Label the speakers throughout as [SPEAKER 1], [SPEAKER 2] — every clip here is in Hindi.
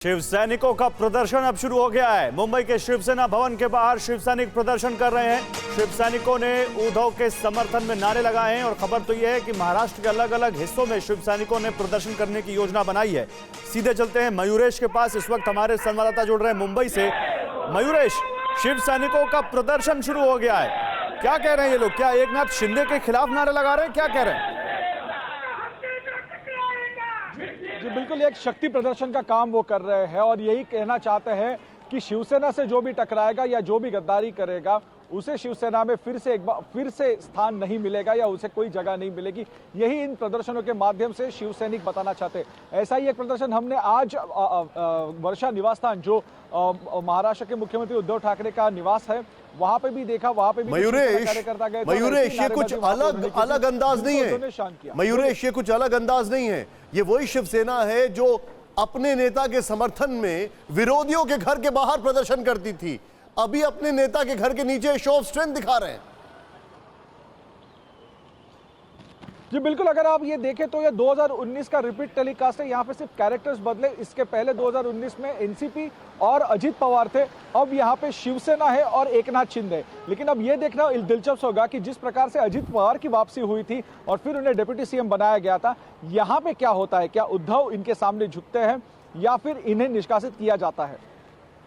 [SPEAKER 1] शिव सैनिकों का प्रदर्शन अब शुरू हो गया है। मुंबई के शिवसेना भवन के बाहर शिव सैनिक प्रदर्शन कर रहे हैं। शिव सैनिकों ने उद्धव के समर्थन में नारे लगाए हैं और खबर तो यह है कि महाराष्ट्र के अलग अलग हिस्सों में शिव सैनिकों ने प्रदर्शन करने की योजना बनाई है। सीधे चलते हैं मयूरेश के पास। इस वक्त हमारे संवाददाता जुड़ रहे हैं मुंबई से। मयूरेश, शिव सैनिकों का प्रदर्शन शुरू हो गया है, क्या कह रहे हैं ये लोग? क्या एकनाथ शिंदे के खिलाफ नारे लगा रहे हैं, क्या कह रहे हैं?
[SPEAKER 2] जी बिल्कुल, एक शक्ति प्रदर्शन का काम वो कर रहे हैं और यही कहना चाहते हैं कि शिवसेना से जो भी टकराएगा या जो भी गद्दारी करेगा उसे शिवसेना में फिर से स्थान नहीं मिलेगा या उसे कोई जगह नहीं मिलेगी। यही इन प्रदर्शनों के माध्यम से शिव सैनिक बताना चाहते हैं। ऐसा ही एक प्रदर्शन हमने आज वर्षा निवास स्थान, जो महाराष्ट्र के मुख्यमंत्री उद्धव ठाकरे का निवास है, वहां पे भी देखा। वहां पे भी
[SPEAKER 1] मयूरेश, ये कुछ अलग अंदाज नहीं है। मयूरेश, ये कुछ अलग अंदाज नहीं है। ये वही शिवसेना है जो अपने नेता के समर्थन में विरोधियों के घर के बाहर प्रदर्शन करती थी, अभी अपने नेता के घर के नीचे शो ऑफ स्ट्रेंथ दिखा रहे हैं।
[SPEAKER 2] जी बिल्कुल, अगर आप ये देखें तो ये 2019 का रिपीट टेलीकास्ट है। यहाँ पे सिर्फ कैरेक्टर्स बदले। इसके पहले 2019 में एनसीपी और अजित पवार थे, अब यहाँ पे शिवसेना है और एकनाथ शिंदे। लेकिन अब ये देखना दिलचस्प होगा कि जिस प्रकार से अजित पवार की वापसी हुई थी और फिर उन्हें डिप्टी सीएम बनाया गया था, यहाँ पे क्या होता है? क्या उद्धव इनके सामने झुकते हैं या फिर इन्हें निष्कासित किया जाता है?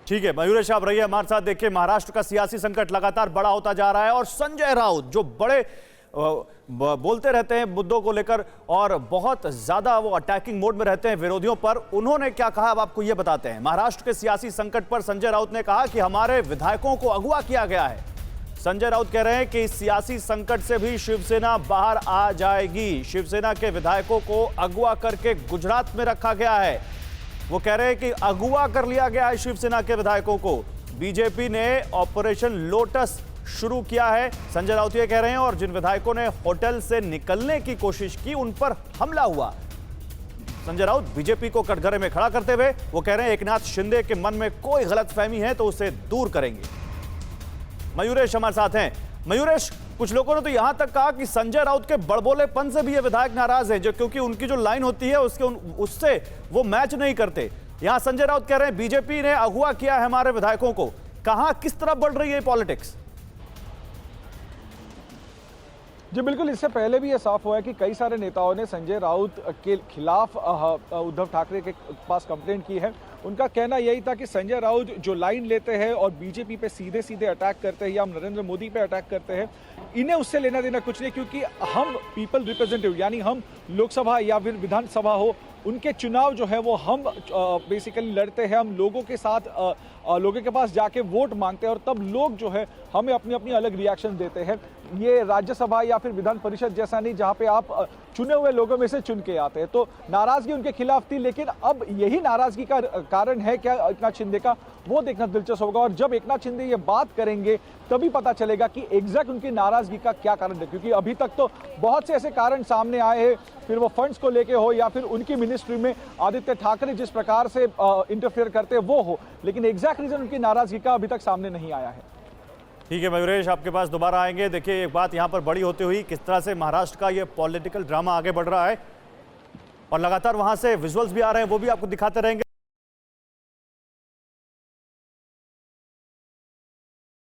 [SPEAKER 1] ठीक है मयूरेश, आप रहिए हमारे साथ। देखिए, महाराष्ट्र का सियासी संकट लगातार बड़ा होता जा रहा है और संजय राउत जो बड़े बोलते रहते हैं मुद्दों को लेकर और बहुत ज्यादा वो अटैकिंग मोड में रहते हैं विरोधियों पर, उन्होंने क्या कहा अब आपको ये बताते हैं। महाराष्ट्र के सियासी संकट पर संजय राउत ने कहा कि हमारे विधायकों को अगवा किया गया है। संजय राउत कह रहे हैं कि इस सियासी संकट से भी शिवसेना बाहर आ जाएगी। शिवसेना के विधायकों को अगवा करके गुजरात में रखा गया है। वो कह रहे हैं कि अगवा कर लिया गया है शिवसेना के विधायकों को। बीजेपी ने ऑपरेशन लोटस शुरू किया है, संजय राउत ये कह रहे हैं। और जिन विधायकों ने होटल से निकलने की कोशिश की उन पर हमला हुआ। संजय राउत बीजेपी को कटघरे में खड़ा करते हुए वो कह रहे हैं एकनाथ शिंदे के मन में कोई गलतफहमी है तो उसे दूर करेंगे। मयूरेश हमारे साथ हैं। मयूरेश, कुछ लोगों ने तो यहां तक कहा कि संजय राउत के बड़बोलेपन से भी ये विधायक नाराज है, जो क्योंकि उनकी जो लाइन होती है उससे वो मैच नहीं करते। यहां संजय राउत कह रहे हैं बीजेपी ने अगवा किया है हमारे विधायकों को। कहां किस तरफ बढ़ रही है पॉलिटिक्स?
[SPEAKER 2] जी बिल्कुल, इससे पहले भी ये साफ हुआ है कि कई सारे नेताओं ने संजय राउत के खिलाफ उद्धव ठाकरे के पास कंप्लेंट की है। उनका कहना यही था कि संजय राउत जो लाइन लेते हैं और बीजेपी पे सीधे सीधे अटैक करते हैं या नरेंद्र मोदी पे अटैक करते हैं, इन्हें उससे लेना देना कुछ नहीं, क्योंकि हम पीपल रिप्रेजेंटेटिव यानी हम लोकसभा या फिर विधानसभा हो, उनके चुनाव जो है वो हम बेसिकली लड़ते हैं। हम लोगों के साथ लोगों के पास जाके वोट मांगते हैं और तब लोग जो है हमें अपनी अपनी अलग रिएक्शन देते हैं। ये राज्यसभा या फिर विधान परिषद जैसा नहीं जहां पे आप चुने हुए लोगों में से चुन के आते हैं। तो नाराजगी उनके खिलाफ थी, लेकिन अब यही नाराजगी का कारण है क्या एकनाथ शिंदे का, वो देखना दिलचस्प होगा। और जब एकनाथ शिंदे ये बात करेंगे तभी पता चलेगा कि एग्जैक्ट उनकी नाराजगी का क्या कारण है, क्योंकि अभी तक तो बहुत से ऐसे कारण सामने आए हैं, फिर वो फंड्स को लेके हो या फिर उनकी मिनिस्ट्री में आदित्य ठाकरे जिस प्रकार से इंटरफेयर करते हैं वो हो, लेकिन एग्जैक्ट रीजन उनकी नाराजगी का अभी तक सामने नहीं आया है।
[SPEAKER 1] ठीक है मयूरेश, आपके पास दोबारा आएंगे। देखिए, एक बात यहां पर बड़ी होती हुई किस तरह से महाराष्ट्र का ये पॉलिटिकल ड्रामा आगे बढ़ रहा है और लगातार वहां से विजुअल्स भी आ रहे हैं, वो भी आपको दिखाते रहेंगे।